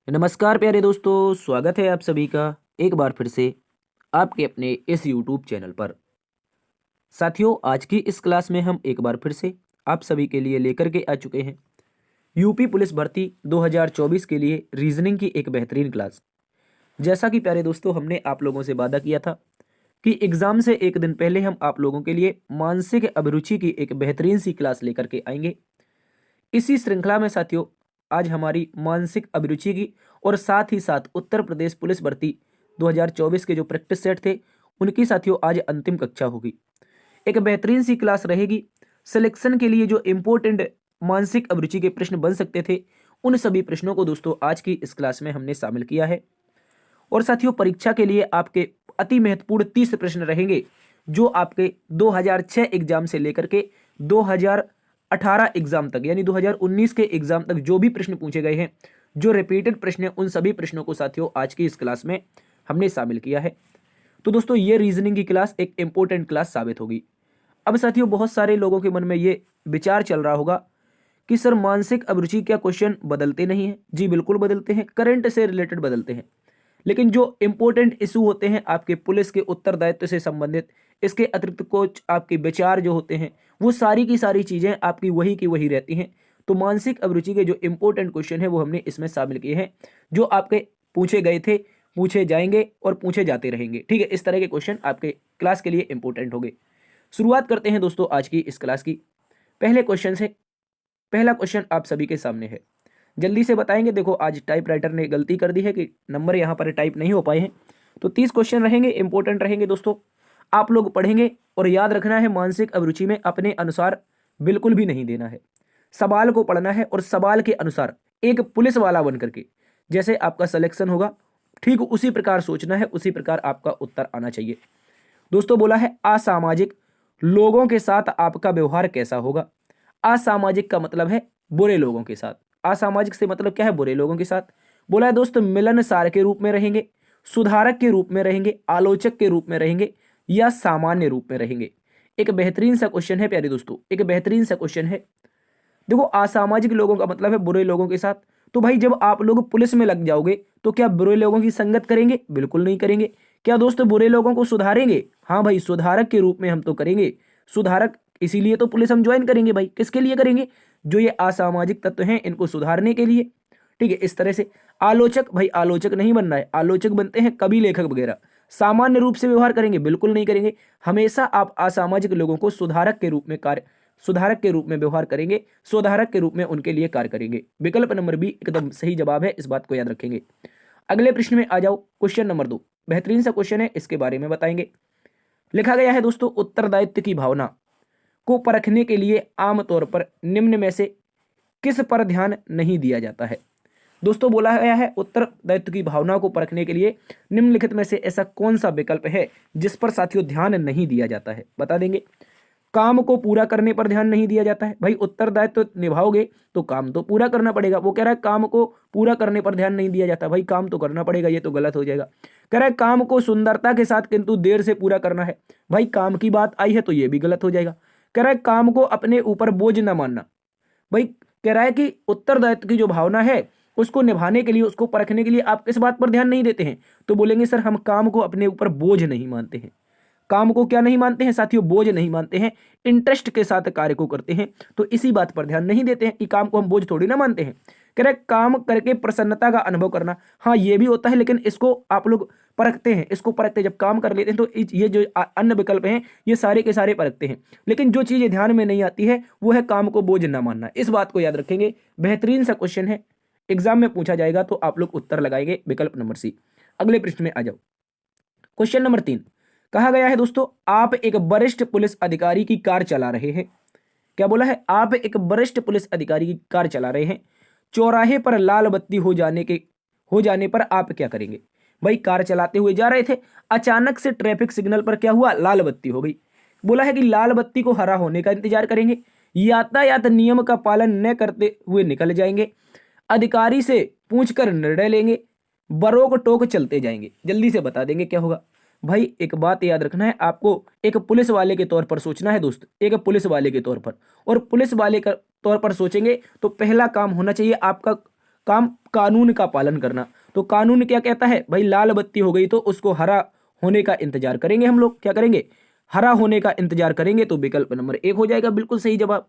नमस्कार प्यारे दोस्तों, स्वागत है आप सभी का एक बार फिर से आपके अपने इस यूट्यूब चैनल पर। साथियों, आज की इस क्लास में हम एक बार फिर से आप सभी के लिए लेकर के आ चुके हैं यूपी पुलिस भर्ती 2024 के लिए रीजनिंग की एक बेहतरीन क्लास। जैसा कि प्यारे दोस्तों हमने आप लोगों से वादा किया था कि एग्जाम से एक दिन पहले हम आप लोगों के लिए मानसिक अभिरुचि की एक बेहतरीन सी क्लास लेकर के आएंगे। इसी श्रृंखला में साथियों आज हमारी मानसिक अभिरुचि की और साथ ही साथ उत्तर प्रदेश पुलिस भर्ती 2024 के जो प्रैक्टिस सेट थे उनकी साथियों आज अंतिम कक्षा होगी। एक बेहतरीन सी क्लास रहेगी। सिलेक्शन के लिए जो इम्पोर्टेंट मानसिक अभिरुचि के प्रश्न बन सकते थे उन सभी प्रश्नों को दोस्तों आज की इस क्लास में हमने शामिल किया है। और साथियों परीक्षा के लिए आपके अति महत्वपूर्ण 30 प्रश्न रहेंगे जो आपके 2006 एग्जाम से लेकर के 2018 एग्जाम तक यानी 2019 के एग्जाम तक जो भी प्रश्न पूछे गए हैं, जो रिपीटेड प्रश्न हैं, उन सभी प्रश्नों को साथियों आज की इस क्लास में हमने शामिल किया है। तो दोस्तों ये रीजनिंग की क्लास एक इंपॉर्टेंट क्लास साबित होगी। अब साथियों बहुत सारे लोगों के मन में ये विचार चल रहा होगा कि सर मानसिक अभिरुचि क्या क्वेश्चन बदलते नहीं हैं? जी बिल्कुल बदलते हैं, करंट से रिलेटेड बदलते हैं। लेकिन जो इंपॉर्टेंट इशू होते हैं आपके पुलिस के उत्तरदायित्व से संबंधित, इसके अतिरिक्त कुछ आपके विचार जो होते हैं वो सारी की सारी चीजें आपकी वही की वही रहती हैं। तो मानसिक अभिरुचि के जो इंपॉर्टेंट क्वेश्चन है वो हमने इसमें शामिल किए हैं, जो आपके पूछे गए थे, पूछे जाएंगे और पूछे जाते रहेंगे। ठीक है, इस तरह के क्वेश्चन आपके क्लास के लिए इंपॉर्टेंट होंगे। शुरुआत करते हैं दोस्तों आज की इस क्लास की पहले क्वेश्चन से। पहला क्वेश्चन आप सभी के सामने है, जल्दी से बताएंगे। देखो आज टाइपराइटर ने गलती कर दी है कि नंबर यहाँ पर टाइप नहीं हो पाए हैं। तो 30 क्वेश्चन रहेंगे, इंपॉर्टेंट रहेंगे दोस्तों। आप लोग पढ़ेंगे और याद रखना है मानसिक अभिरुचि में अपने अनुसार बिल्कुल भी नहीं देना है। सवाल को पढ़ना है और सवाल के अनुसार एक पुलिस वाला बन करके जैसे आपका सिलेक्शन होगा ठीक उसी प्रकार सोचना है, उसी प्रकार आपका उत्तर आना चाहिए। दोस्तों बोला है असामाजिक लोगों के साथ आपका व्यवहार कैसा होगा। असामाजिक का मतलब है बुरे लोगों के साथ। असामाजिक से मतलब क्या है? बुरे लोगों के साथ। बोला है दोस्तों मिलनसार के रूप में रहेंगे, सुधारक के रूप में रहेंगे, आलोचक के रूप में रहेंगे या सामान्य रूप में रहेंगे। एक बेहतरीन सा क्वेश्चन है प्यारे दोस्तों, एक बेहतरीन सा क्वेश्चन है। देखो असामाजिक लोगों का मतलब है बुरे लोगों के साथ। तो भाई जब आप लोग पुलिस में लग जाओगे तो क्या बुरे लोगों की संगत करेंगे? बिल्कुल नहीं करेंगे। क्या दोस्तों बुरे लोगों को सुधारेंगे? हाँ भाई, सुधारक के रूप में हम तो करेंगे। सुधारक इसीलिए तो पुलिस हम ज्वाइन करेंगे भाई। किसके लिए करेंगे? जो ये असामाजिक तत्व हैं इनको सुधारने के लिए। ठीक है, इस तरह से। आलोचक, भाई आलोचक नहीं बनना है, आलोचक बनते हैं कवि लेखक वगैरह। सामान्य रूप से व्यवहार करेंगे? बिल्कुल नहीं करेंगे। हमेशा आप असामाजिक लोगों को सुधारक के रूप में कार्य, सुधारक के रूप में व्यवहार करेंगे, सुधारक के रूप में उनके लिए कार्य करेंगे। विकल्प नंबर बी एकदम सही जवाब है, इस बात को याद रखेंगे। अगले प्रश्न में आ जाओ, क्वेश्चन नंबर 2। बेहतरीन सा क्वेश्चन है, इसके बारे में बताएंगे। लिखा गया है दोस्तों उत्तरदायित्व की भावना को परखने के लिए आमतौर पर निम्न में से किस पर ध्यान नहीं दिया जाता है। दोस्तों बोला गया है उत्तरदायित्व की भावना को परखने के लिए निम्नलिखित में से ऐसा कौन सा विकल्प है जिस पर साथियों ध्यान नहीं दिया जाता है? बता देंगे। काम को पूरा करने पर ध्यान नहीं दिया जाता है। भाई उत्तरदायित्व तो निभाओगे तो काम तो पूरा करना पड़ेगा। वो कह रहा है काम को पूरा करने पर ध्यान नहीं दिया जाता। भाई काम तो करना पड़ेगा, ये तो गलत हो जाएगा। कह रहा है काम को सुंदरता के साथ किंतु देर से पूरा करना है। भाई काम की बात आई है तो ये भी गलत हो जाएगा। कह रहा है काम को अपने ऊपर बोझ न मानना। भाई कह रहा है कि उत्तरदायित्व की जो भावना है उसको निभाने के लिए, उसको परखने के लिए आप किस बात पर ध्यान नहीं देते हैं? तो बोलेंगे सर हम काम को अपने ऊपर बोझ नहीं मानते हैं। काम को क्या नहीं मानते हैं साथियों? बोझ नहीं मानते हैं, इंटरेस्ट के साथ कार्य को करते हैं। तो इसी बात पर ध्यान नहीं देते हैं कि काम को हम बोझ थोड़ी ना मानते हैं। कह रहे काम करके प्रसन्नता का अनुभव करना, हाँ ये भी होता है, लेकिन इसको आप लोग परखते हैं। इसको परखते जब काम कर लेते हैं तो ये जो अन्य विकल्प हैं ये सारे के सारे परखते हैं। लेकिन जो चीजें ध्यान में नहीं आती है वो है काम को बोझ ना मानना। इस बात को याद रखेंगे। बेहतरीन सा क्वेश्चन है, एग्जाम में पूछा जाएगा तो आप लोग उत्तर लगाएंगे विकल्प नंबर सी। अगले प्रश्न में आ जाओ, क्वेश्चन नंबर 3। कहा गया है दोस्तों आप एक वरिष्ठ पुलिस अधिकारी की कार चला रहे हैं। क्या बोला है? आप एक वरिष्ठ पुलिस अधिकारी की कार चला रहे हैं। चौराहे पर लाल बत्ती हो जाने पर आप क्या करेंगे? भाई कार चलाते हुए जा रहे थे, अचानक से ट्रैफिक सिग्नल पर क्या हुआ? लाल बत्ती हो गई। बोला है कि लाल बत्ती को हरा होने का इंतजार करेंगे, यातायात नियम का पालन न करते हुए निकल जाएंगे, अधिकारी से पूछकर निर्णय लेंगे, बरोक टोक चलते जाएंगे। जल्दी से बता देंगे क्या होगा। भाई एक बात याद रखना है आपको, एक पुलिस वाले के तौर पर सोचना है दोस्त, एक पुलिस वाले के तौर पर। और पुलिस वाले के तौर पर सोचेंगे तो पहला काम होना चाहिए आपका काम कानून का पालन करना। तो कानून क्या कहता है भाई, लाल बत्ती हो गई तो उसको हरा होने का इंतजार करेंगे हम लोग, क्या करेंगे, हरा होने का इंतजार करेंगे। तो विकल्प नंबर 1 हो जाएगा बिल्कुल सही जवाब।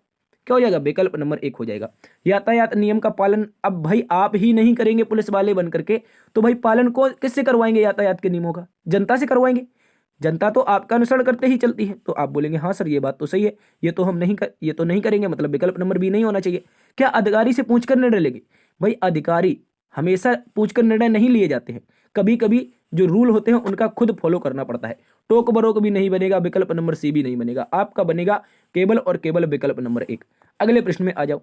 क्या हो जाएगा, विकल्प नंबर 1 हो जाएगा। यातायात नियम का पालन अब भाई आप ही नहीं करेंगे पुलिस वाले बन करके, तो भाई पालन को किससे करवाएंगे, यातायात के नियमों का, जनता से करवाएंगे। जनता तो आपका अनुसरण करते ही चलती है। तो आप बोलेंगे हाँ सर ये बात तो सही है, ये तो नहीं करेंगे, मतलब विकल्प नंबर बी नहीं होना चाहिए। क्या अधिकारी से पूछकर निर्णय लेंगे, भाई अधिकारी हमेशा पूछकर निर्णय नहीं लिए जाते हैं, कभी कभी जो रूल होते हैं उनका खुद फॉलो करना पड़ता है। टोक बरोक भी नहीं बनेगा, विकल्प नंबर सी भी नहीं बनेगा, आपका बनेगा केवल और केवल विकल्प नंबर 1। अगले प्रश्न में आ जाओ।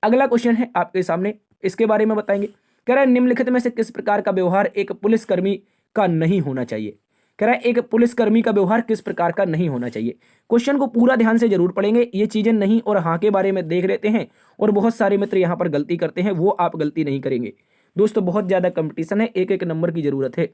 अगला क्वेश्चन है आपके सामने, इसके बारे में बताएंगे। कह रहा है निम्नलिखित में से किस प्रकार का व्यवहार एक पुलिसकर्मी का नहीं होना चाहिए। कह रहा है एक पुलिसकर्मी का व्यवहार किस प्रकार का नहीं होना चाहिए। क्वेश्चन को पूरा ध्यान से जरूर पढ़ेंगे, ये चीजें नहीं और हाँ के बारे में देख लेते हैं और बहुत सारे मित्र यहाँ पर गलती करते हैं, वो आप गलती नहीं करेंगे दोस्तों। बहुत ज्यादा कंपटीशन है, एक एक नंबर की जरूरत है।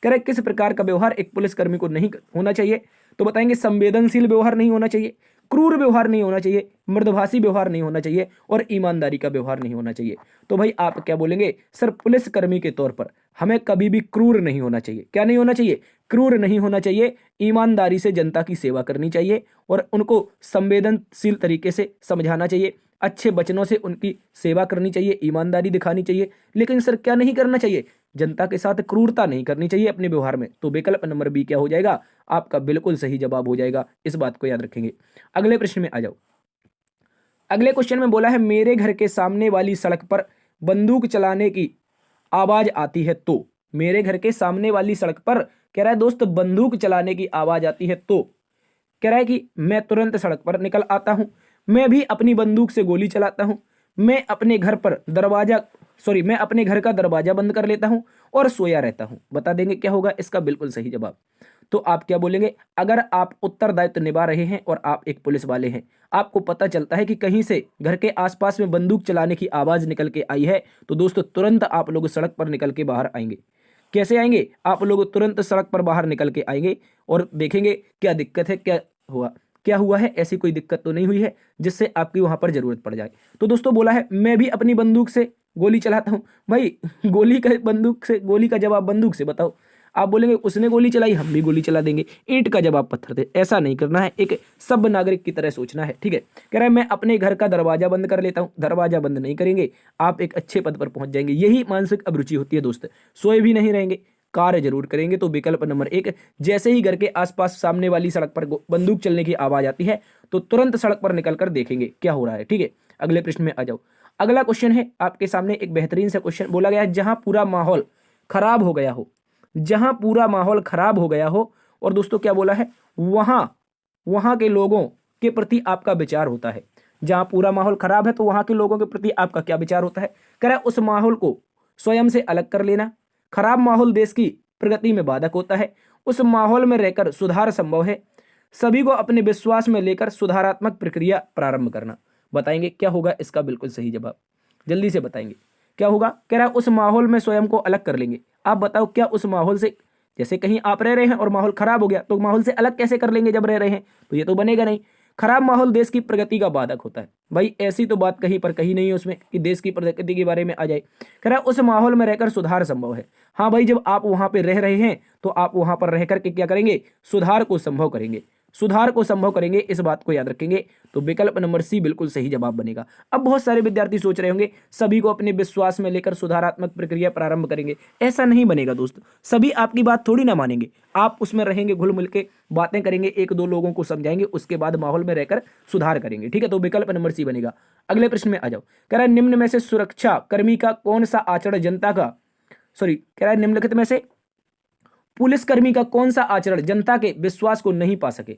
कह रहे किस प्रकार का व्यवहार एक पुलिसकर्मी को नहीं होना चाहिए, तो बताएंगे संवेदनशील व्यवहार नहीं होना चाहिए, क्रूर व्यवहार नहीं होना चाहिए, मृदुभाषी व्यवहार नहीं होना चाहिए और ईमानदारी का व्यवहार नहीं होना चाहिए। तो भाई आप क्या बोलेंगे, सर पुलिसकर्मी के तौर पर हमें कभी भी क्रूर नहीं होना चाहिए। क्या नहीं होना चाहिए, क्रूर नहीं होना चाहिए, ईमानदारी से जनता की सेवा करनी चाहिए और उनको संवेदनशील तरीके से समझाना चाहिए, अच्छे वचनों से उनकी सेवा करनी चाहिए, ईमानदारी दिखानी चाहिए। लेकिन सर क्या नहीं करना चाहिए, जनता के साथ क्रूरता नहीं करनी चाहिए अपने व्यवहार में। तो विकल्प नंबर बी क्या हो जाएगा, आपका बिल्कुल सही जवाब हो जाएगा, इस बात को याद रखेंगे। अगले प्रश्न में आ जाओ। अगले क्वेश्चन में बोला है मेरे घर के सामने वाली सड़क पर बंदूक चलाने की आवाज आती है तो। मेरे घर के सामने वाली सड़क पर कह रहा है दोस्त बंदूक चलाने की आवाज आती है तो कह रहा है कि मैं तुरंत सड़क पर निकल आता हूं, मैं भी अपनी बंदूक से गोली चलाता हूं, मैं अपने घर का दरवाजा बंद कर लेता हूं और सोया रहता हूं। बता देंगे क्या होगा इसका बिल्कुल सही जवाब। तो आप क्या बोलेंगे, अगर आप उत्तरदायित्व निभा रहे हैं और आप एक पुलिस वाले हैं, आपको पता चलता है कि कहीं से घर के आसपास में बंदूक चलाने की आवाज निकल के आई है, तो दोस्तों तुरंत आप लोग सड़क पर निकल के बाहर आएंगे। कैसे आएंगे, आप लोग तुरंत सड़क पर बाहर निकल के आएंगे और देखेंगे क्या दिक्कत है, क्या हुआ है, ऐसी कोई दिक्कत तो नहीं हुई है जिससे आपकी वहां पर जरूरत पड़ जाए। तो दोस्तों बोला है मैं भी अपनी बंदूक से गोली चलाता हूं। भाई गोली का जवाब बंदूक से बताओ। आप बोलेंगे उसने गोली चलाई, हम भी गोली चला देंगे, ईंट का जवाब पत्थर दे। ऐसा नहीं करना है, एक सब नागरिक की तरह सोचना है, ठीक है। कह रहा है मैं अपने घर का दरवाजा बंद कर लेता हूं। दरवाजा बंद नहीं करेंगे, आप एक अच्छे पद पर पहुंच जाएंगे। यही मानसिक अभिरुचि होती है दोस्त, सोए भी नहीं रहेंगे, कार्य जरूर करेंगे। तो विकल्प नंबर 1, जैसे ही घर के आसपास सामने वाली सड़क पर बंदूक चलने की आवाज आती है तो तुरंत सड़क पर निकलकर देखेंगे क्या हो रहा है, ठीक है। अगले प्रश्न में आ जाओ। अगला क्वेश्चन है आपके सामने, एक बेहतरीन सा क्वेश्चन बोला गया है, जहां पूरा माहौल खराब हो गया हो, जहां पूरा माहौल खराब हो गया हो और दोस्तों क्या बोला है, वहां के लोगों के प्रति आपका विचार होता है। जहां पूरा माहौल खराब है तो वहां के लोगों के प्रति आपका क्या विचार होता है। कह रहा है उस माहौल को स्वयं से अलग कर लेना, खराब माहौल देश की प्रगति में बाधक होता है, उस माहौल में रहकर सुधार संभव है, सभी को अपने विश्वास में लेकर सुधारात्मक प्रक्रिया प्रारंभ करना। बताएंगे क्या होगा इसका बिल्कुल सही जवाब, जल्दी से बताएंगे क्या होगा। कह रहा है उस माहौल में स्वयं को अलग कर लेंगे। आप बताओ क्या उस माहौल से, जैसे कहीं आप रह रहे हैं और माहौल खराब हो गया तो माहौल से अलग कैसे कर लेंगे जब रह रहे हैं, तो ये तो बनेगा नहीं। खराब माहौल देश की प्रगति का बाधक होता है। भाई ऐसी तो बात कहीं पर कहीं नहीं है उसमें कि देश की प्रगति के बारे में आ जाए। कह रहा है उस माहौल में रहकर सुधार संभव है। हाँ भाई, जब आप वहां पर रह रहे हैं तो आप वहां पर रह करके क्या करेंगे, सुधार को संभव करेंगे, सुधार को संभव करेंगे, इस बात को याद रखेंगे। तो विकल्प नंबर सी बिल्कुल सही जवाब बनेगा। अब बहुत सारे विद्यार्थी सोच रहे होंगे सभी को अपने विश्वास में लेकर सुधारात्मक प्रक्रिया प्रारंभ करेंगे। ऐसा नहीं बनेगा दोस्त, सभी आपकी बात थोड़ी ना मानेंगे। आप उसमें रहेंगे, घुल मिल के बातें करेंगे, एक दो लोगों को समझाएंगे, उसके बाद माहौल में रहकर सुधार करेंगे, ठीक है। तो विकल्प नंबर सी बनेगा। अगले प्रश्न में आ जाओ। कह रहा है निम्न में से सुरक्षा कर्मी का कौन सा आचरण कह रहा है निम्नलिखित में से पुलिसकर्मी का कौन सा आचरण जनता के विश्वास को नहीं पा सके।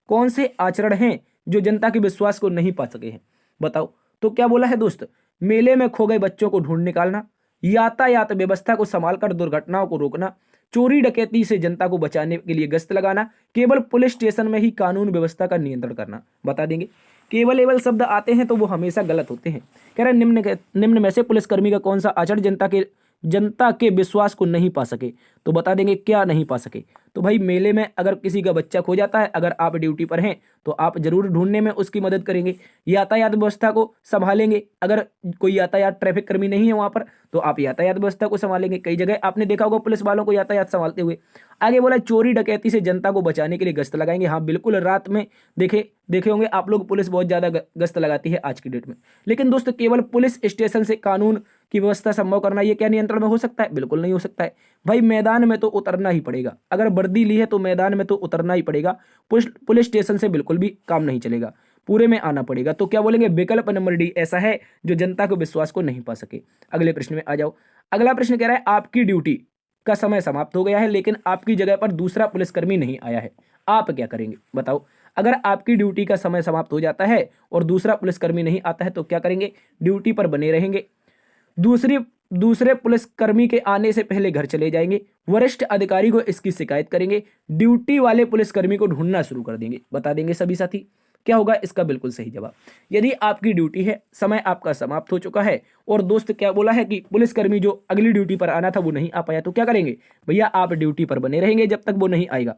कौन से आचरण हैं जो जनता के विश्वास को नहीं पा सके हैं, बताओ। तो क्या बोला है दोस्त, मेले में खो गए बच्चों को ढूंढ निकालना, यातायात व्यवस्था को संभालकर दुर्घटनाओं को रोकना, चोरी डकैती से जनता को बचाने के लिए गश्त लगाना, केवल पुलिस स्टेशन में ही कानून व्यवस्था का नियंत्रण करना। बता देंगे। केवल एवल शब्द आते हैं तो वो हमेशा गलत होते हैं। कह रहा है निम्न में से पुलिसकर्मी का कौन सा आचरण जनता के जनता के विश्वास को नहीं पा सके। तो बता देंगे क्या नहीं पा सके। तो भाई मेले में अगर किसी का बच्चा खो जाता है, अगर आप ड्यूटी पर हैं तो आप जरूर ढूंढने में उसकी मदद करेंगे, यातायात व्यवस्था को संभालेंगे। अगर कोई यातायात ट्रैफिक कर्मी नहीं है वहां पर तो आप यातायात व्यवस्था को संभालेंगे। कई जगह आपने देखा होगा पुलिस वालों को यातायात संभालते हुए। आगे बोला चोरी डकैती से जनता को बचाने के लिए गश्त लगाएंगे। हाँ बिल्कुल, रात में देखे होंगे आप लोग, पुलिस बहुत ज्यादा गश्त लगाती है आज की डेट में। लेकिन दोस्तों केवल पुलिस स्टेशन से कानून की व्यवस्था संभव करना ये क्या नियंत्रण में हो सकता है? बिल्कुल नहीं हो सकता है भाई। मैदान में तो उतरना ही पड़ेगा। अगर वर्दी ली है तो मैदान में तो उतरना ही पड़ेगा। पुलिस स्टेशन से बिल्कुल भी काम नहीं चलेगा, पूरे में आना पड़ेगा। तो क्या बोलेंगे? विकल्प नंबर डी ऐसा है जो जनता के विश्वास को नहीं पा सके। अगले प्रश्न में आ जाओ। अगला प्रश्न कह रहा है आपकी ड्यूटी का समय समाप्त हो गया है लेकिन आपकी जगह पर दूसरा पुलिसकर्मी नहीं आया है, आप क्या करेंगे? बताओ। अगर आपकी ड्यूटी का समय समाप्त हो जाता है और दूसरा पुलिसकर्मी नहीं आता है तो क्या करेंगे? ड्यूटी पर बने रहेंगे, दूसरे पुलिसकर्मी के आने से पहले घर चले जाएंगे, वरिष्ठ अधिकारी को इसकी शिकायत करेंगे, ड्यूटी वाले पुलिसकर्मी को ढूंढना शुरू कर देंगे। बता देंगे सभी साथी क्या होगा इसका बिल्कुल सही जवाब। यदि आपकी ड्यूटी है, समय आपका समाप्त हो चुका है और दोस्त क्या बोला है कि पुलिसकर्मी जो अगली ड्यूटी पर आना था वो नहीं आ पाया, तो क्या करेंगे? भैया आप ड्यूटी पर बने रहेंगे जब तक वो नहीं आएगा।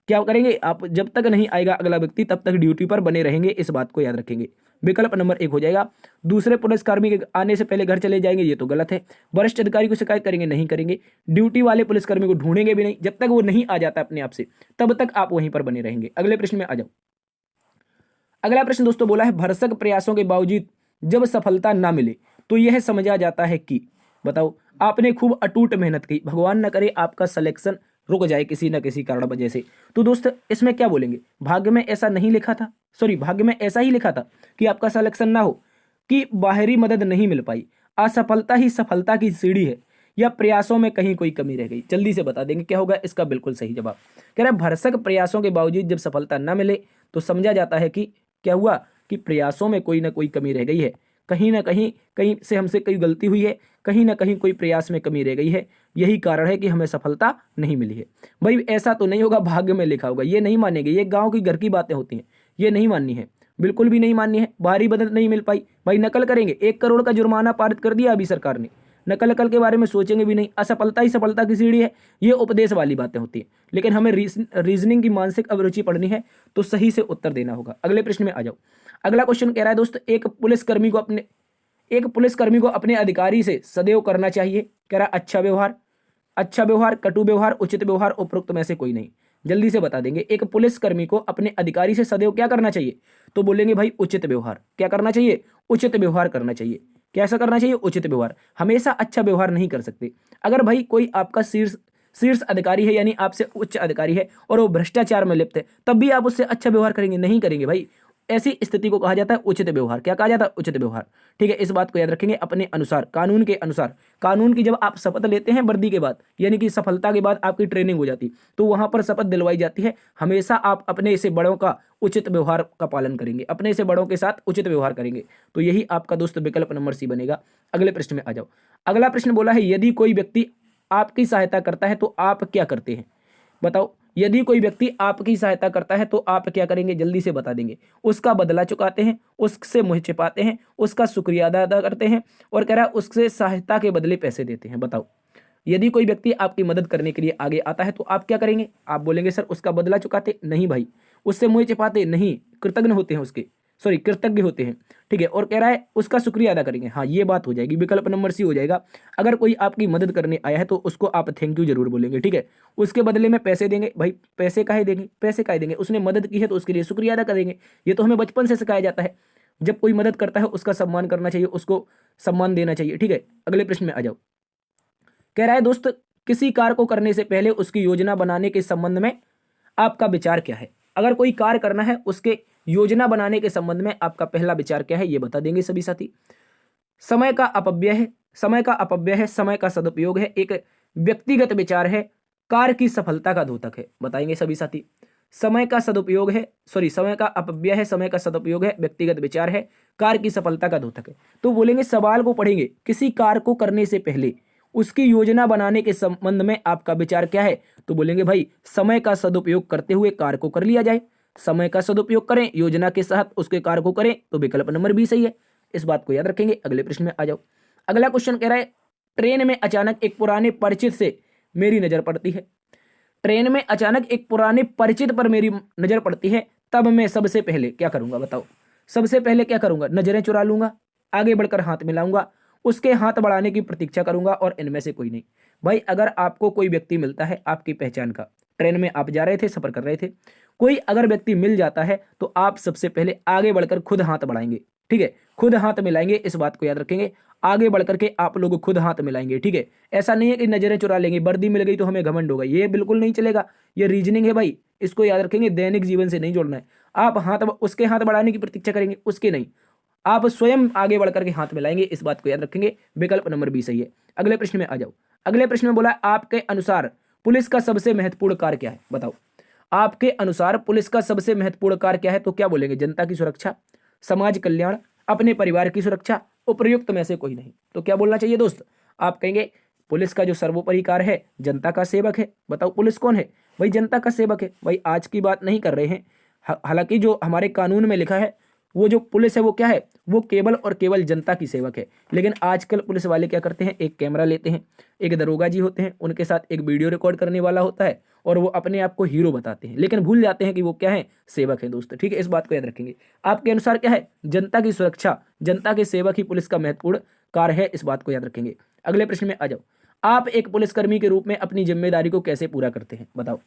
क्या करेंगे आप? जब तक नहीं आएगा अगला व्यक्ति तब तक ड्यूटी पर बने रहेंगे। इस बात को याद रखेंगे। विकल्प नंबर 1 हो जाएगा। दूसरे पुलिसकर्मी के आने से पहले घर चले जाएंगे, ये तो गलत है। वरिष्ठ अधिकारी को शिकायत करेंगे, नहीं करेंगे। ड्यूटी वाले पुलिसकर्मी को ढूंढेंगे भी नहीं, जब तक वो नहीं आ जाता अपने आप से तब तक आप वहीं पर बने रहेंगे। अगले प्रश्न में आ जाओ। अगला प्रश्न दोस्तों बोला है भरसक प्रयासों के बावजूद जब सफलता ना मिले तो यह समझा जाता है कि, बताओ। आपने खूब अटूट मेहनत की, भगवान न करे आपका सिलेक्शन रुक जाए किसी न किसी कारण वजह से, तो दोस्त इसमें क्या बोलेंगे? भाग्य में ऐसा नहीं लिखा था, भाग्य में ऐसा ही लिखा था कि आपका सिलेक्शन ना हो, कि बाहरी मदद नहीं मिल पाई, असफलता ही सफलता की सीढ़ी है, या प्रयासों में कहीं कोई कमी रह गई? जल्दी से बता देंगे क्या होगा इसका बिल्कुल सही जवाब। कह रहा है भरसक प्रयासों के बावजूद जब सफलता न मिले तो समझा जाता है कि क्या हुआ, कि प्रयासों में कोई ना कोई कमी रह गई है, कहीं ना कहीं से हमसे कोई गलती हुई है, कहीं ना कहीं कोई प्रयास में कमी रह गई है, यही कारण है कि हमें सफलता नहीं मिली है। भाई ऐसा तो नहीं होगा भाग्य में लिखा होगा, ये नहीं मानेंगे। ये गांव की घर की बातें होती हैं, ये नहीं माननी है, बिल्कुल भी नहीं माननी है। बाहरी मदद नहीं मिल पाई, भाई नकल करेंगे। 1 करोड़ का जुर्माना पारित कर दिया अभी सरकार ने, नकल के बारे में सोचेंगे भी नहीं। असफलता ही सफलता की सीढ़ी है, ये उपदेश वाली बातें होती हैं। लेकिन हमें रीजनिंग की मानसिक अभिरुचि पढ़नी है तो सही से उत्तर देना होगा। अगले प्रश्न में आ जाओ। अगला क्वेश्चन कह रहा है दोस्तों एक पुलिसकर्मी को अपने अधिकारी से सदैव करना चाहिए। कह रहा अच्छा व्यवहार, कटु व्यवहार, उचित व्यवहार, उपरोक्त में से कोई नहीं। जल्दी से बता देंगे। एक पुलिसकर्मी को अपने अधिकारी से सदैव क्या करना चाहिए? तो बोलेंगे भाई उचित व्यवहार। क्या करना चाहिए? उचित व्यवहार करना चाहिए। कैसा करना चाहिए? उचित व्यवहार। हमेशा अच्छा व्यवहार नहीं कर सकते। अगर भाई कोई आपका शीर्ष अधिकारी है, यानी आपसे उच्च अधिकारी है और वो भ्रष्टाचार में लिप्त है, तब भी आप उससे अच्छा व्यवहार करेंगे? नहीं करेंगे भाई। ऐसी स्थिति को कहा जाता है उचित व्यवहार। क्या कहा जाता है? उचित व्यवहार। ठीक है, इस बात को याद रखेंगे। अपने अनुसार, कानून के अनुसार, कानून की जब आप शपथ लेते हैं वर्दी के बाद, यानी कि सफलता के बाद आपकी ट्रेनिंग हो जाती, तो वहां पर शपथ दिलवाई जाती है, हमेशा आप अपने से बड़ों का उचित व्यवहार का पालन करेंगे, अपने से बड़ों के साथ उचित व्यवहार करेंगे। तो यही आपका दोस्त विकल्प नंबर सी बनेगा। अगले प्रश्न में आ जाओ। अगला प्रश्न बोला है यदि कोई व्यक्ति आपकी सहायता करता है तो आप क्या करते हैं? बताओ। यदि कोई व्यक्ति आपकी सहायता करता है तो आप क्या करेंगे? जल्दी से बता देंगे। उसका बदला चुकाते हैं, उससे मुंह छिपाते हैं, उसका शुक्रिया अदा करते हैं, और कह रहा है उससे सहायता के बदले पैसे देते हैं। बताओ। यदि कोई व्यक्ति आपकी मदद करने के लिए आगे आता है तो आप क्या करेंगे? आप बोलेंगे सर उसका बदला चुकाते नहीं भाई, उससे मुंह छिपाते नहीं, कृतज्ञ होते हैं उसके, कृतज्ञ होते हैं। ठीक है, और कह रहा है उसका शुक्रिया अदा करेंगे। हाँ ये बात हो जाएगी, विकल्प नंबर सी हो जाएगा। अगर कोई आपकी मदद करने आया है तो उसको आप थैंक यू जरूर बोलेंगे। ठीक है, उसके बदले में पैसे देंगे। भाई पैसे काहे देंगे? पैसे काहे देंगे? उसने मदद की है तो उसके लिए शुक्रिया अदा करेंगे। ये तो हमें बचपन से सिखाया जाता है, जब कोई मदद करता है उसका सम्मान करना चाहिए, उसको सम्मान देना चाहिए। ठीक है, अगले प्रश्न में आ जाओ। कह रहा है दोस्त किसी कार्य को करने से पहले उसकी योजना बनाने के संबंध में आपका विचार क्या है? अगर कोई कार्य करना है उसके योजना बनाने के संबंध में आपका पहला विचार क्या है, ये बता देंगे सभी साथी। समय का अपव्यय है, समय का सदुपयोग है, एक व्यक्तिगत विचार है, कार्य की सफलता का द्योतक है। बताएंगे सभी साथी। समय का सदुपयोग है, समय का अपव्यय है, समय का सदुपयोग है, व्यक्तिगत विचार है, कार्य की सफलता का द्योतक है। तो बोलेंगे सवाल को पढ़ेंगे, किसी कार्य को करने से पहले उसकी योजना बनाने के संबंध में आपका विचार क्या है? तो बोलेंगे भाई समय का सदुपयोग करते हुए कार्य को कर लिया जाए। समय का सदुपयोग करें, योजना के साथ उसके कार्य को करें, तो विकल्प नंबर बी सही है। इस बात को याद रखेंगे। अगले प्रश्न में आ जाओ। अगला क्वेश्चन कह रहा है ट्रेन में अचानक एक पुराने परिचित से मेरी नजर पड़ती है। ट्रेन में अचानक एक पुराने परिचित पर मेरी नजर पड़ती है, तब मैं सबसे पहले क्या करूंगा बताओ। सबसे पहले क्या करूंगा, नजरें चुरा लूंगा, आगे बढ़कर हाथ मिलाऊंगा, उसके हाथ बढ़ाने की प्रतीक्षा करूंगा और इनमें से कोई नहीं। भाई अगर आपको कोई व्यक्ति मिलता है आपकी पहचान का, ट्रेन में आप जा रहे थे, सफर कर रहे थे, कोई अगर व्यक्ति मिल जाता है तो आप सबसे पहले आगे बढ़कर खुद हाथ बढ़ाएंगे, ठीक है, खुद हाथ मिलाएंगे, इस बात को याद रखेंगे। आगे बढ़कर के आप लोग खुद हाथ मिलाएंगे, ठीक है। ऐसा नहीं है कि नजरें चुरा लेंगे, वर्दी मिल गई तो हमें घमंड होगा, ये बिल्कुल नहीं चलेगा। ये रीजनिंग है भाई, इसको याद रखेंगे, दैनिक जीवन से नहीं जोड़ना है। आप हाथ उसके हाथ बढ़ाने की प्रतीक्षा करेंगे, उसके नहीं, आप स्वयं आगे बढ़कर के हाथ मिलाएंगे, इस बात को याद रखेंगे। विकल्प नंबर बी सही है। अगले प्रश्न में आ जाओ। अगले प्रश्न में बोला आपके अनुसार पुलिस का सबसे महत्वपूर्ण कार्य क्या है बताओ। आपके अनुसार पुलिस का सबसे महत्वपूर्ण कार्य क्या है, तो क्या बोलेंगे, जनता की सुरक्षा, समाज कल्याण, अपने परिवार की सुरक्षा, उपयुक्त में से कोई नहीं। तो क्या बोलना चाहिए दोस्त, आप कहेंगे पुलिस का जो सर्वोपरि कार्य है जनता का सेवक है। बताओ पुलिस कौन है, भाई जनता का सेवक है। भाई आज की बात नहीं कर रहे हैं, हालांकि जो हमारे कानून में लिखा है वो जो पुलिस है वो क्या है, वो केवल और केवल जनता की सेवक है। लेकिन आजकल पुलिस वाले क्या करते हैं, एक कैमरा लेते हैं, एक दरोगा जी होते हैं, उनके साथ एक वीडियो रिकॉर्ड करने वाला होता है और वो अपने आप को हीरो बताते हैं, लेकिन भूल जाते हैं कि वो क्या है, सेवक है दोस्त, ठीक है। इस बात को याद रखेंगे। आपके अनुसार क्या है, जनता की सुरक्षा, जनता के सेवक ही पुलिस का महत्वपूर्ण कार्य है, इस बात को याद रखेंगे। अगले प्रश्न में आ जाओ। आप एक पुलिसकर्मी के रूप में अपनी जिम्मेदारी को कैसे पूरा करते हैं बताओ।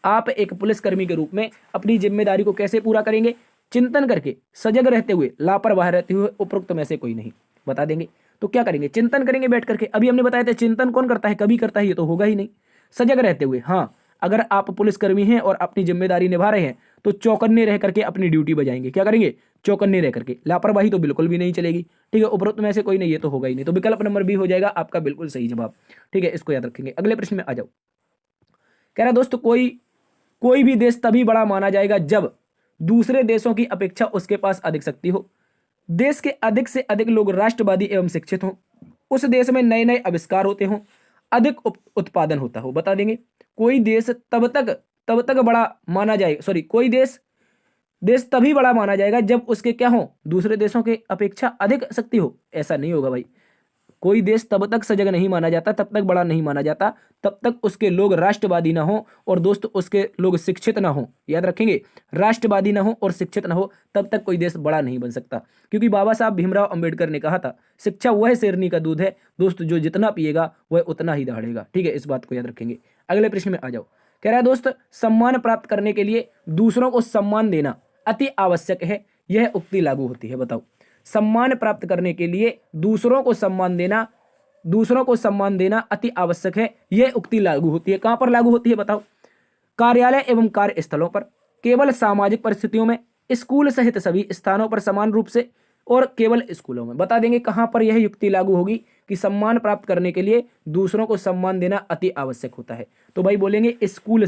आप एक पुलिसकर्मी के रूप में अपनी जिम्मेदारी को कैसे पूरा करेंगे, चिंतन करके, सजग रहते हुए, लापरवाह रहते हुए, उपरोक्त में से कोई नहीं। बता देंगे तो क्या करेंगे, चिंतन करेंगे बैठ करके। अभी हमने बताया था चिंतन कौन करता है, कभी करता है, ये तो होगा ही नहीं। सजग रहते हुए, हाँ, अगर आप पुलिसकर्मी हैं और अपनी जिम्मेदारी निभा रहे हैं तो चौकन्ने रह करके अपनी ड्यूटी बजाएंगे। क्या करेंगे, चौकन्ने रह करके, लापरवाही तो बिल्कुल भी नहीं चलेगी, ठीक है। उपरोक्त में से कोई नहीं, ये तो होगा ही नहीं। तो विकल्प नंबर बी हो जाएगा आपका बिल्कुल सही जवाब, ठीक है, इसको याद रखेंगे। अगले प्रश्न में आ जाओ। कह रहा दोस्त कोई भी देश तभी बड़ा माना जाएगा जब दूसरे देशों की अपेक्षा उसके पास अधिक शक्ति हो, देश के अधिक से अधिक लोग राष्ट्रवादी एवं शिक्षित हों, उस देश में नए नए आविष्कार होते हों, अधिक उत्पादन होता हो। बता देंगे कोई देश तब तक बड़ा माना जाएगा, सॉरी, कोई देश तभी बड़ा माना जाएगा जब उसके क्या हो, दूसरे देशों के अपेक्षा अधिक शक्ति हो। ऐसा नहीं होगा भाई, कोई देश तब तक सजग नहीं माना जाता, तब तक बड़ा नहीं माना जाता, तब तक उसके लोग राष्ट्रवादी ना हो और दोस्त उसके लोग शिक्षित ना हो। याद रखेंगे, राष्ट्रवादी ना हो और शिक्षित ना हो तब तक कोई देश बड़ा नहीं बन सकता। क्योंकि बाबा साहब भीमराव अंबेडकर ने कहा था, शिक्षा वह शेरनी का दूध है दोस्त, जो जितना पिएगा वह उतना ही दहाड़ेगा, ठीक है। इस बात को याद रखेंगे। अगले प्रश्न में आ जाओ। कह रहा है दोस्त सम्मान प्राप्त करने के लिए दूसरों को सम्मान देना अति आवश्यक है, यह उक्ति लागू होती है। बताओ, सम्मान प्राप्त करने के लिए दूसरों को सम्मान देना अति आवश्यक है, यह उक्ति लागू होती है। कहां पर लागू होती है बताओ, कार्यालय एवं कार्यस्थलों पर, केवल सामाजिक परिस्थितियों में, स्कूल सहित सभी स्थानों पर समान रूप से और केवल स्कूलों में। बता देंगे कहां पर यह युक्ति लागू होगी कि सम्मान प्राप्त करने के लिए दूसरों को सम्मान देना अति आवश्यक होता है। तो भाई बोलेंगे स्कूल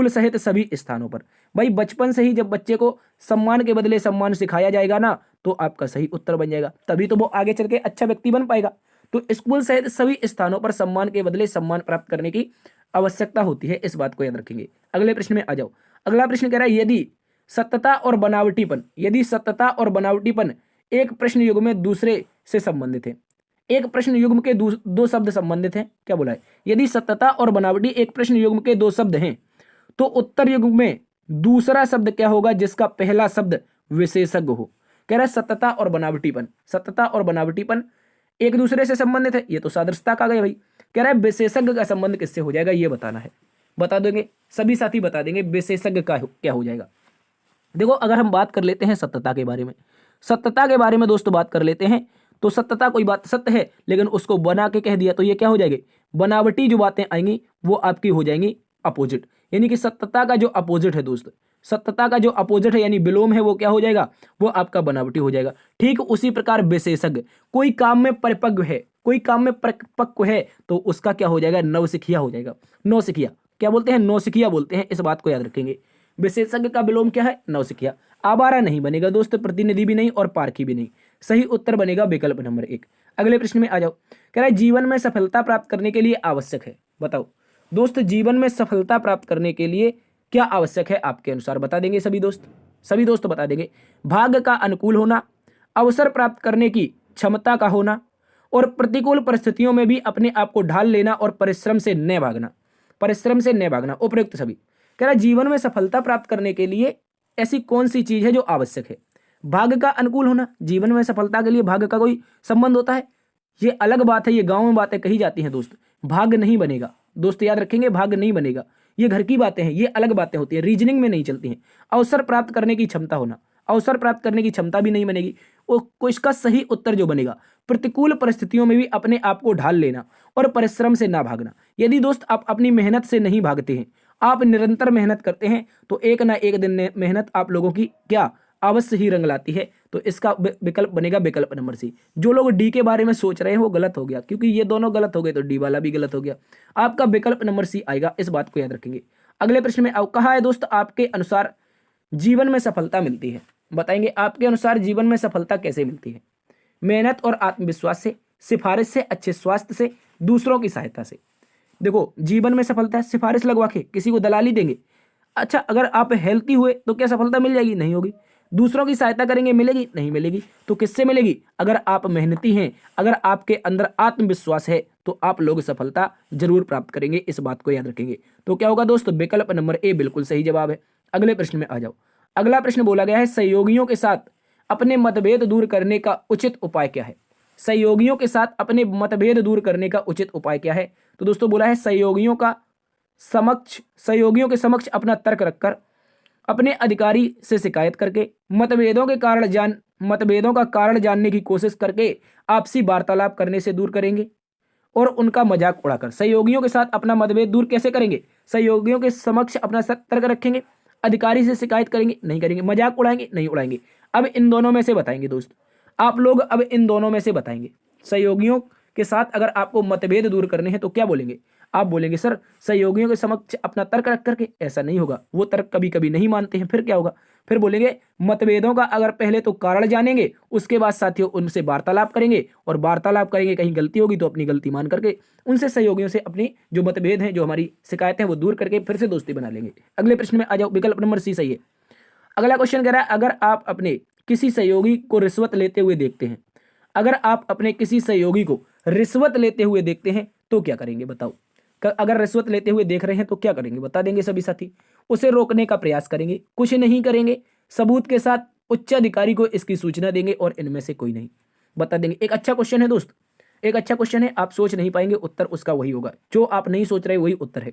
सहित सभी स्थानों पर। भाई बचपन से ही जब बच्चे को सम्मान के बदले सम्मान सिखाया जाएगा ना, तो आपका सही उत्तर बन जाएगा, तभी तो वो आगे चल के अच्छा व्यक्ति बन पाएगा। तो स्कूल सहित सभी स्थानों पर सम्मान के बदले सम्मान प्राप्त करने की आवश्यकता होती है, इस बात को याद रखेंगे। अगले प्रश्न में आ जाओ। अगला प्रश्न कह रहा है यदि सत्यता और बनावटीपन एक प्रश्न युग्म में दूसरे से संबंधित है, एक प्रश्न युग्म के दो शब्द संबंधित हैं, क्या बोला है, यदि सत्यता और बनावटी एक प्रश्न युग्म के दो शब्द हैं तो उत्तर युग्म में दूसरा शब्द क्या होगा जिसका पहला शब्द विशेषज्ञ हो। कह रहा है सत्यता और बनावटीपन एक दूसरे से संबंधित है, ये तो सादृश्यता का गया भाई। कह रहा है विशेषज्ञ का संबंध किससे हो जाएगा, ये बताना है। बता देंगे, सभी साथी बता देंगे विशेषज्ञ का क्या हो जाएगा। देखो अगर हम बात कर लेते हैं सत्यता के बारे में दोस्तों बात कर लेते हैं, तो सत्यता कोई बात सत्य है लेकिन उसको बना के कह दिया तो ये क्या हो जाएगी, बनावटी जो बातें आएंगी वो आपकी हो जाएंगी अपोजिट। यानी कि सत्यता का जो अपोजिट है दोस्त, सत्यता का जो अपोजिट है यानी विलोम है, वो क्या हो जाएगा, वो आपका बनावटी हो जाएगा। ठीक उसी प्रकार विशेषज्ञ, कोई काम में परिपक्व है तो उसका क्या हो जाएगा, नवसिखिया हो जाएगा। नौसिखिया क्या बोलते हैं, नौसिखिया बोलते हैं, इस बात को याद रखेंगे। विशेषज्ञ का विलोम क्या है, नौसिखिया। आवारा नहीं बनेगा दोस्त, प्रतिनिधि भी नहीं और पारखी भी नहीं। सही उत्तर बनेगा विकल्प नंबर 1। अगले प्रश्न में आ जाओ। कह रहा है जीवन में सफलता प्राप्त करने के लिए आवश्यक है। बताओ दोस्त, जीवन में सफलता प्राप्त करने के लिए क्या आवश्यक है आपके अनुसार, बता देंगे सभी दोस्त बता देंगे। भाग्य का अनुकूल होना, अवसर प्राप्त करने की क्षमता का होना, और प्रतिकूल परिस्थितियों में भी अपने आप को ढाल लेना और परिश्रम से न भागना, परिश्रम से न भागना, उपयुक्त सभी। कह रहा जीवन में सफलता प्राप्त करने के लिए ऐसी कौन सी चीज है जो आवश्यक है? भाग्य का अनुकूल होना। जीवन में सफलता के लिए भाग्य का कोई संबंध होता है? ये अलग बात है, ये गांव में बातें कही जाती हैं दोस्त। भाग्य नहीं बनेगा दोस्त, याद रखेंगे, भाग्य नहीं बनेगा। ये घर की बातें हैं, ये अलग बातें होती हैं, रीजनिंग में नहीं चलती हैं। अवसर प्राप्त करने की क्षमता होना, अवसर प्राप्त करने की क्षमता भी नहीं बनेगी। वो इसका सही उत्तर जो बनेगा, प्रतिकूल परिस्थितियों में भी अपने आप को ढाल लेना और परिश्रम से ना भागना। यदि दोस्त आप अपनी मेहनत से नहीं भागते हैं, आप निरंतर मेहनत करते हैं, तो एक ना एक दिन मेहनत आप लोगों की क्या अवश्य ही रंग लाती है। तो इसका विकल्प बनेगा विकल्प नंबर सी। जो लोग डी के बारे में सोच रहे हैं वो गलत हो गया, क्योंकि ये दोनों गलत हो गए तो डी वाला भी गलत हो गया। आपका विकल्प नंबर सी आएगा, इस बात को याद रखेंगे। अगले प्रश्न में कहा है दोस्त, आपके अनुसार जीवन में सफलता मिलती है। बताएंगे आपके अनुसार जीवन में सफलता कैसे मिलती है? मेहनत और आत्मविश्वास से, सिफारिश से, अच्छे स्वास्थ्य से, दूसरों की सहायता से। देखो जीवन में सफलता है सिफारिश लगवा के, किसी को दलाली देंगे। अच्छा, अगर आप हेल्थी हुए तो क्या सफलता मिल जाएगी? नहीं होगी। दूसरों की सहायता करेंगे, मिलेगी? नहीं मिलेगी। तो किससे मिलेगी? अगर आप मेहनती हैं, अगर आपके अंदर आत्मविश्वास है, तो आप लोग सफलता जरूर प्राप्त करेंगे, इस बात को याद रखेंगे। तो क्या होगा दोस्त? विकल्प नंबर ए बिल्कुल सही जवाब है। अगले प्रश्न में आ जाओ। अगला प्रश्न बोला गया है, सहयोगियों के साथ अपने मतभेद दूर करने का उचित उपाय क्या है? सहयोगियों के साथ अपने मतभेद दूर करने का उचित उपाय क्या है? तो दोस्तों बोला है, सहयोगियों के समक्ष अपना तर्क रखकर, अपने अधिकारी से शिकायत करके, मतभेदों का कारण जानने की कोशिश करके, आपसी वार्तालाप करने से दूर करेंगे और उनका मजाक उड़ाकर। सहयोगियों के साथ अपना मतभेद दूर कैसे करेंगे? सहयोगियों के समक्ष अपना तर्क रखेंगे, अधिकारी से शिकायत करेंगे? नहीं करेंगे। मजाक उड़ाएंगे? नहीं उड़ाएंगे। अब इन दोनों में से बताएंगे दोस्त, आप लोग अब इन दोनों में से बताएंगे। सहयोगियों के साथ अगर आपको मतभेद दूर करने हैं तो क्या बोलेंगे? आप बोलेंगे सर सहयोगियों के समक्ष अपना तर्क रख करके। ऐसा नहीं होगा, वो तर्क कभी कभी नहीं मानते हैं। फिर क्या होगा? फिर बोलेंगे मतभेदों का अगर पहले तो कारण जानेंगे, उसके बाद साथियों उनसे वार्तालाप करेंगे, और वार्तालाप करेंगे, कहीं गलती होगी तो अपनी गलती मान करके उनसे, सहयोगियों से अपनी जो मतभेद हैं, जो हमारी शिकायतें हैं, वो दूर करके फिर से दोस्ती बना लेंगे। अगले प्रश्न में आ जाओ। विकल्प नंबर सी सही है। अगला क्वेश्चन कह रहा है, अगर आप अपने किसी सहयोगी को रिश्वत लेते हुए देखते हैं, अगर आप अपने किसी सहयोगी को रिश्वत लेते हुए देखते हैं तो क्या करेंगे? बताओ। अगर रिश्वत लेते हुए देख रहे हैं तो क्या करेंगे? बता देंगे सभी साथी। उसे रोकने का प्रयास करेंगे, कुछ नहीं करेंगे, सबूत के साथ उच्च अधिकारी को इसकी सूचना देंगे, और इनमें से कोई नहीं। बता देंगे। एक अच्छा क्वेश्चन है दोस्त, एक अच्छा क्वेश्चन है। आप सोच नहीं पाएंगे, उत्तर उसका वही होगा। जो आप नहीं सोच रहे वही उत्तर है।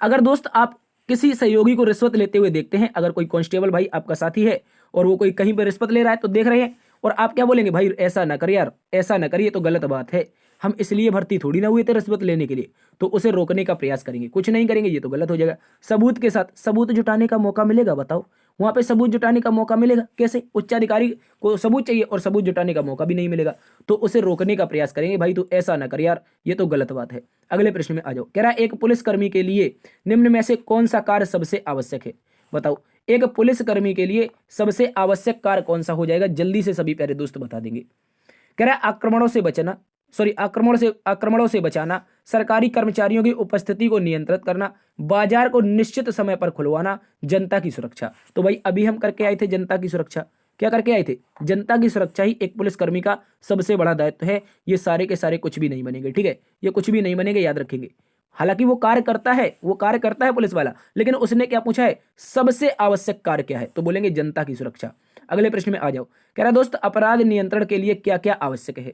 अगर दोस्त आप किसी सहयोगी को रिश्वत लेते हुए देखते हैं, अगर कोई कांस्टेबल भाई आपका साथी है और वो कोई कहीं पर रिश्वत ले रहा है तो देख रहे हैं, और आप क्या बोलेंगे? भाई ऐसा ना कर यार, ऐसा ना करिए, तो गलत बात है, हम इसलिए भर्ती थोड़ी ना हुए थे रिश्वत लेने के लिए। तो उसे रोकने का प्रयास करेंगे, कुछ नहीं करेंगे, ये तो गलत हो जाएगा। सबूत के साथ, सबूत जुटाने का मौका मिलेगा? बताओ, वहां पे सबूत जुटाने का मौका मिलेगा कैसे? उच्चाधिकारी को सबूत चाहिए और सबूत जुटाने का मौका भी नहीं मिलेगा, तो उसे रोकने का प्रयास करेंगे, भाई तू ऐसा ना कर यार, ये तो गलत बात है। अगले प्रश्न में आ जाओ। कह रहा है, एक पुलिसकर्मी के लिए निम्न में से कौन सा कार्य सबसे आवश्यक है? बताओ, एक पुलिसकर्मी के लिए सबसे आवश्यक कार्य कौन सा हो जाएगा? जल्दी से सभी प्यारे दोस्त बता देंगे। कह रहा है, आक्रमणों से बचाना, सरकारी कर्मचारियों की उपस्थिति को नियंत्रित करना, बाजार को निश्चित समय पर खुलवाना, जनता की सुरक्षा। तो भाई अभी हम करके आए थे जनता की सुरक्षा। क्या करके आए थे? जनता की सुरक्षा ही एक पुलिसकर्मी का सबसे बड़ा दायित्व है। ये सारे के सारे कुछ भी नहीं बनेंगे, ठीक है, ये कुछ भी नहीं बनेंगे, याद रखेंगे। हालांकि वो कार्य करता है पुलिस वाला, लेकिन उसने क्या पूछा है? सबसे आवश्यक कार्य क्या है? तो बोलेंगे जनता की सुरक्षा। अगले प्रश्न में आ जाओ। कह रहा दोस्त, अपराध नियंत्रण के लिए क्या क्या आवश्यक है?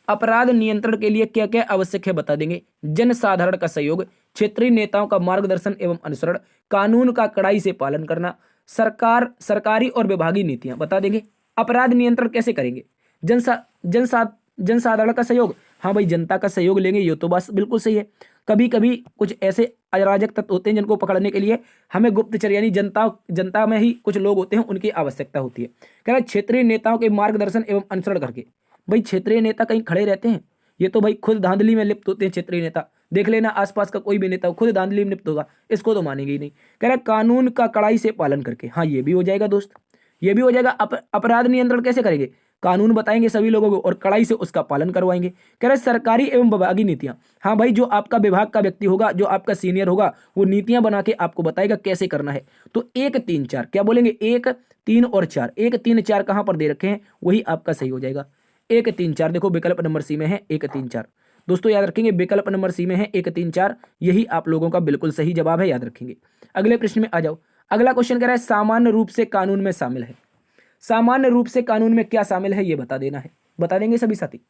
अपराध नियंत्रण के लिए क्या क्या आवश्यक है? बता देंगे। जनसाधारण का सहयोग, क्षेत्रीय नेताओं का मार्गदर्शन एवं अनुसरण, कानून का कड़ाई से पालन करना, सरकारी और विभागीय नीतियां। बता देंगे। अपराध नियंत्रण कैसे करेंगे? जनसाधारण का सहयोग, हाँ भाई जनता का सहयोग लेंगे, ये तो बात बिल्कुल सही है। कभी कभी कुछ ऐसे अराजक तत्व होते हैं जिनको पकड़ने के लिए हमें गुप्तचर यानी जनता में ही कुछ लोग होते हैं, उनकी आवश्यकता होती है। कह रहा है, क्षेत्रीय नेताओं के मार्गदर्शन एवं अनुसरण करके। भाई क्षेत्रीय नेता कहीं खड़े रहते हैं? ये तो भाई खुद धांधली में लिप्त होते हैं क्षेत्रीय नेता। देख लेना आसपास का कोई भी नेता खुद धांधली में लिप्त होगा, इसको तो मानेंगे ही नहीं। कह रहा है, कानून का कड़ाई से पालन करके। हाँ ये भी हो जाएगा दोस्त, ये भी हो जाएगा। अपराध नियंत्रण कैसे करेंगे? कानून बताएंगे सभी लोगों को और कड़ाई से उसका पालन करवाएंगे। कह रहे सरकारी एवं विभागीय नीतियां। हाँ भाई, जो आपका विभाग का व्यक्ति होगा, जो आपका सीनियर होगा, वो नीतियां बना के आपको बताएगा कैसे करना है। तो 1 3 4 क्या बोलेंगे? 1 3 और 4, 1 3 4 कहां पर दे रखे हैं? वही आपका सही हो जाएगा। 1 3 4। देखो विकल्प नंबर सी में है 1 3 4। दोस्तों याद रखेंगे विकल्प नंबर सी में है 1 3 4, यही आप लोगों का बिल्कुल सही जवाब है, याद रखेंगे। अगले प्रश्न में आ जाओ। अगला क्वेश्चन कह रहा है सामान्य रूप से कानून में शामिल है। सामान्य रूप से कानून में क्या शामिल है ये बता देना है। बता देंगे सभी साथी,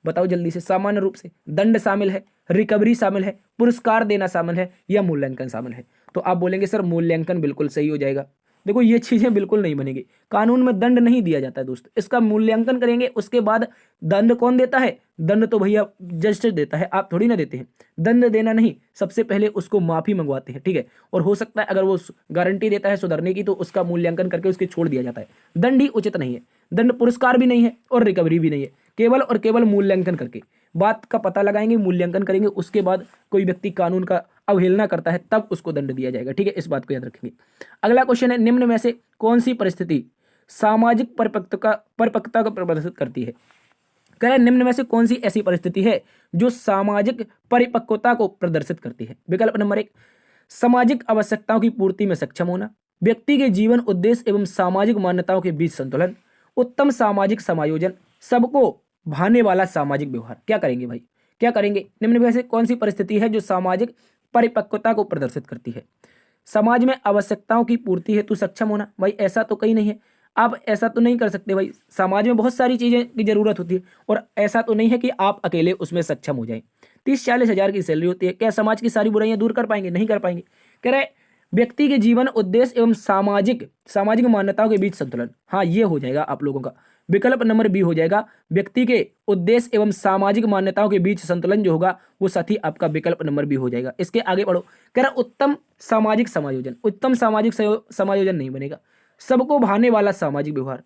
बताओ जल्दी से। सामान्य रूप से दंड शामिल है, रिकवरी शामिल है, पुरस्कार देना शामिल है या मूल्यांकन शामिल है। तो आप बोलेंगे सर मूल्यांकन बिल्कुल सही हो जाएगा। देखो ये चीजें बिल्कुल नहीं बनेगी, कानून में दंड नहीं दिया जाता है दोस्त, इसका मूल्यांकन करेंगे। उसके बाद दंड कौन देता है? दंड तो भैया जज देता है, आप थोड़ी ना देते हैं। दंड देना नहीं, सबसे पहले उसको माफी मंगवाते हैं, ठीक है। और हो सकता है अगर वो गारंटी देता है सुधरने की तो उसका मूल्यांकन करके उसके छोड़ दिया जाता है। दंड ही उचित नहीं है, दंड पुरस्कार भी नहीं है और रिकवरी भी नहीं है, केवल और केवल मूल्यांकन करके बात का पता लगाएंगे, मूल्यांकन करेंगे, उसके बाद कोई व्यक्ति कानून का अवहेलना करता है तब उसको दंड दिया जाएगा, ठीक है। इस बात को याद रखेंगे। अगला क्वेश्चन है निम्न में से कौन सी परिस्थिति सामाजिक परिपक्वता को प्रदर्शित करती है। कह रहे निम्न में से कौन सी ऐसी परिस्थिति है जो सामाजिक परिपक्वता को प्रदर्शित करती है। विकल्प नंबर 1 सामाजिक आवश्यकताओं की पूर्ति में सक्षम होना, व्यक्ति के जीवन उद्देश्य एवं सामाजिक मान्यताओं के बीच संतुलन, उत्तम सामाजिक समायोजन, सबको भाने वाला सामाजिक व्यवहार। क्या करेंगे भाई, क्या करेंगे? निम्न में से कौन सी परिस्थिति है जो सामाजिक परिपक्वता को प्रदर्शित करती है। समाज में आवश्यकताओं की पूर्ति हेतु सक्षम होना, भाई ऐसा तो कहीं नहीं है, आप ऐसा तो नहीं कर सकते भाई। समाज में बहुत सारी चीजें की जरूरत होती है और ऐसा तो नहीं है कि आप अकेले उसमें सक्षम हो जाएं। 30-40 हजार की सैलरी होती है, क्या समाज की सारी बुराइयां दूर कर पाएंगे? नहीं कर पाएंगे। कह रहे व्यक्ति के जीवन उद्देश्य एवं सामाजिक मान्यताओं के बीच संतुलन, हाँ ये हो जाएगा आप लोगों का। विकल्प नंबर बी हो जाएगा, व्यक्ति के उद्देश्य एवं सामाजिक मान्यताओं के बीच संतुलन जो होगा वो साथी आपका विकल्प नंबर बी हो जाएगा। इसके आगे बढ़ो। कह रहा उत्तम सामाजिक समायोजन, उत्तम सामाजिक समायोजन नहीं बनेगा। सबको भाने वाला सामाजिक व्यवहार,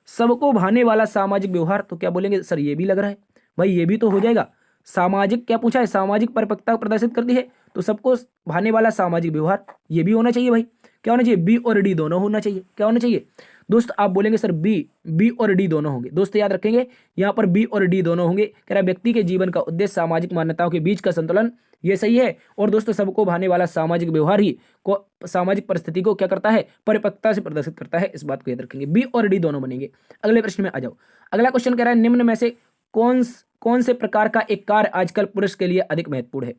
सबको भाने वाला सामाजिक व्यवहार, तो क्या बोलेंगे सर ये भी लग रहा है भाई, ये भी तो हो जाएगा। सामाजिक क्या पूछा है, सामाजिक परिपक्वता प्रदर्शित करती है, तो सबको भाने वाला सामाजिक व्यवहार ये भी होना चाहिए भाई। क्या होना चाहिए? बी और डी दोनों होना चाहिए। क्या होना चाहिए दोस्त? आप बोलेंगे सर बी और डी दोनों होंगे। दोस्त याद रखेंगे यहाँ पर बी और डी दोनों होंगे। कह रहा व्यक्ति के जीवन का उद्देश्य सामाजिक मान्यताओं के बीच का संतुलन, ये सही है। और दोस्तों सबको भाने वाला सामाजिक व्यवहार ही को सामाजिक परिस्थिति को क्या करता है? परिपक्वता से प्रदर्शित करता है। इस बात को याद रखेंगे, बी और डी दोनों बनेंगे। अगले प्रश्न में आ जाओ। अगला क्वेश्चन कह रहा है निम्न में से कौन से प्रकार का एक कार्य आजकल पुलिस के लिए अधिक महत्वपूर्ण है।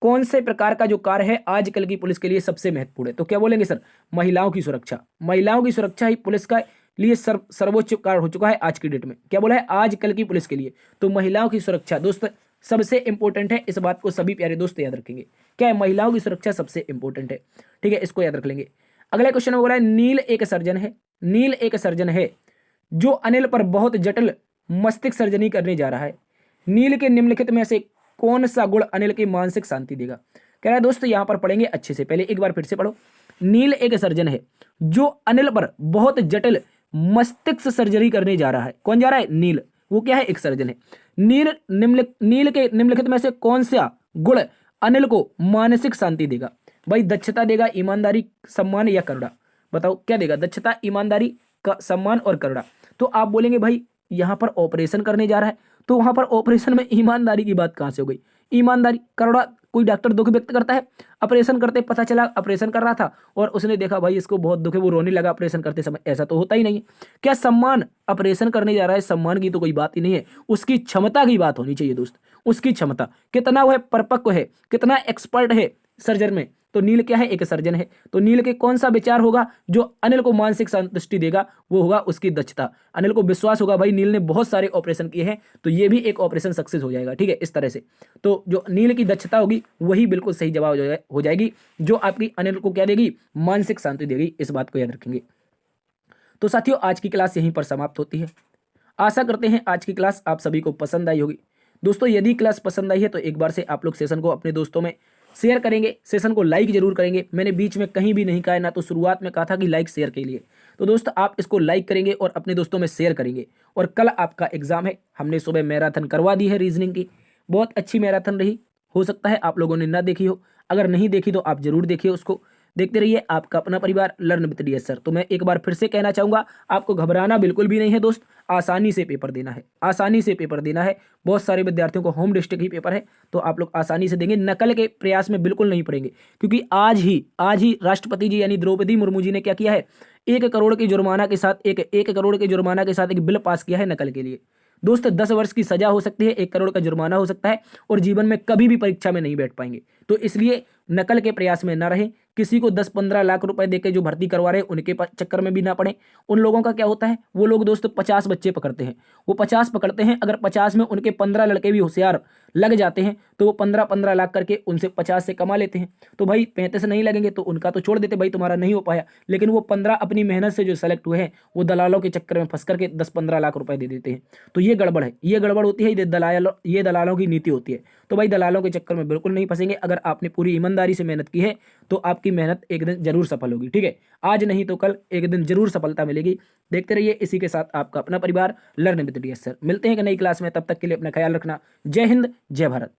कौन से प्रकार का जो कार्य है आजकल की पुलिस के लिए सबसे महत्वपूर्ण है? तो क्या बोलेंगे सर? महिलाओं की सुरक्षा। महिलाओं की सुरक्षा ही पुलिस का लिए सर्वोच्च कार्य हो चुका है आज की डेट में। क्या बोला है? आजकल की पुलिस के लिए तो महिलाओं की सुरक्षा दोस्त सबसे इंपॉर्टेंट है। इस बात को सभी प्यारे दोस्त याद रखेंगे। क्या है? महिलाओं की सुरक्षा सबसे इंपॉर्टेंट है, ठीक है, इसको याद रख लेंगे। अगले क्वेश्चन में बोला है नील एक सर्जन है, नील एक सर्जन है जो अनिल पर बहुत जटिल मस्तिष्क सर्जरी करने जा रहा है। नील के निम्नलिखित में से कौन सा गुण अनिल की मानसिक शांति देगा? कह रहा है दोस्तों यहां पर पढ़ेंगे अच्छे से, पहले एक बार फिर से पढ़ो। नील एक सर्जन है जो अनिल पर बहुत जटिल मस्तिष्क सर्जरी करने जा रहा है। कौन जा रहा है? नील। वो क्या है? एक सर्जन है। नील के निम्नलिखित में से कौन सा गुण अनिल को मानसिक शांति देगा? भाई दक्षता देगा, ईमानदारी, सम्मान या करुणा? बताओ क्या देगा? दक्षता, ईमानदारी, सम्मान और करुणा। तो आप बोलेंगे भाई यहां पर ऑपरेशन करने जा रहा है तो वहां पर ऑपरेशन में ईमानदारी की बात कहां से हो गई? ईमानदारी, करुणा, कोई डॉक्टर दुख व्यक्त करता है, ऑपरेशन करते पता चला ऑपरेशन कर रहा था और उसने देखा भाई इसको बहुत दुख है, वो रोने लगा ऑपरेशन करते समय, ऐसा तो होता ही नहीं है। क्या सम्मान, ऑपरेशन करने जा रहा है, सम्मान की तो कोई बात ही नहीं है, उसकी क्षमता की बात होनी चाहिए दोस्त। उसकी क्षमता कितना वह परिपक्व है, कितना एक्सपर्ट है सर्जन में। तो नील क्या है? एक सर्जन है। तो नील के कौन सा विचार होगा जो अनिल को मानसिक संतुष्टि देगा? वो होगा उसकी दक्षता। अनिल को विश्वास होगा भाई नील ने बहुत सारे ऑपरेशन किए हैं तो ये भी एक ऑपरेशन सक्सेस हो जाएगा, ठीक है, इस तरह से। तो जो नील की दक्षता होगी वही बिल्कुल सही जवाब हो जाएगी जो आपकी अनिल को क्या देगी? मानसिक शांति देगी। इस बात को याद रखेंगे। तो साथियों आज की क्लास यहीं पर समाप्त होती है। आशा करते हैं आज की क्लास आप सभी को पसंद आई होगी। दोस्तों यदि क्लास पसंद आई है तो एक बार से आप लोग सेशन को अपने दोस्तों में शेयर करेंगे, सेशन को लाइक जरूर करेंगे। मैंने बीच में कहीं भी नहीं कहा है, ना तो शुरुआत में कहा था कि लाइक शेयर के लिए। तो दोस्तों आप इसको लाइक करेंगे और अपने दोस्तों में शेयर करेंगे। और कल आपका एग्जाम है, हमने सुबह मैराथन करवा दी है रीजनिंग की, बहुत अच्छी मैराथन रही। हो सकता है आप लोगों ने ना देखी हो, अगर नहीं देखी तो आप जरूर देखिए उसको। देखते रहिए आपका अपना परिवार लर्न विद डीएस सर। तो मैं एक बार फिर से कहना चाहूंगा आपको घबराना बिल्कुल भी नहीं है दोस्त, आसानी से पेपर देना है, आसानी से पेपर देना है। बहुत सारे विद्यार्थियों को होम डिस्ट्रिक्ट ही पेपर है तो आप लोग आसानी से देंगे, नकल के प्रयास में बिल्कुल नहीं पड़ेंगे। क्योंकि आज ही राष्ट्रपति जी यानी द्रौपदी मुर्मू जी ने क्या किया है? 1 करोड़ के जुर्माना के साथ एक बिल पास किया है नकल के लिए। दोस्तों 10 वर्ष की सजा हो सकती है, 1 करोड़ का जुर्माना हो सकता है और जीवन में कभी भी परीक्षा में नहीं बैठ पाएंगे। तो इसलिए नकल के प्रयास में न रहें, किसी को 10-15 लाख रुपए देके जो भर्ती करवा रहे हैं उनके चक्कर में भी ना पड़े। उन लोगों का क्या होता है, वो लोग दोस्तों 50 बच्चे पकड़ते हैं, वो 50 पकड़ते हैं, अगर 50 में उनके 15 लड़के भी होशियार लग जाते हैं तो वो 15-15 लाख करके उनसे 50 से कमा लेते हैं। तो भाई 35 नहीं लगेंगे तो उनका तो छोड़ देते, भाई तुम्हारा नहीं हो पाया, लेकिन वो 15 अपनी मेहनत से जो सेलेक्ट हुए हैं वो दलालों के चक्कर में फंस करके 10-15 लाख रुपए दे देते हैं। तो ये गड़बड़ है, ये गड़बड़ होती है, ये दलालों की नीति होती है। तो भाई दलालों के चक्कर में बिल्कुल नहीं फंसेंगे। अगर आपने पूरी ईमानदारी से मेहनत की है तो आपकी मेहनत एक दिन जरूर सफल होगी। ठीक है, आज नहीं तो कल एक दिन जरूर सफलता मिलेगी। देखते रहिए इसी के साथ आपका अपना परिवार लर्न विद डीएस सर। मिलते हैं एक नई क्लास में, तब तक के लिए अपना ख्याल रखना। जय हिंद, जय भारत।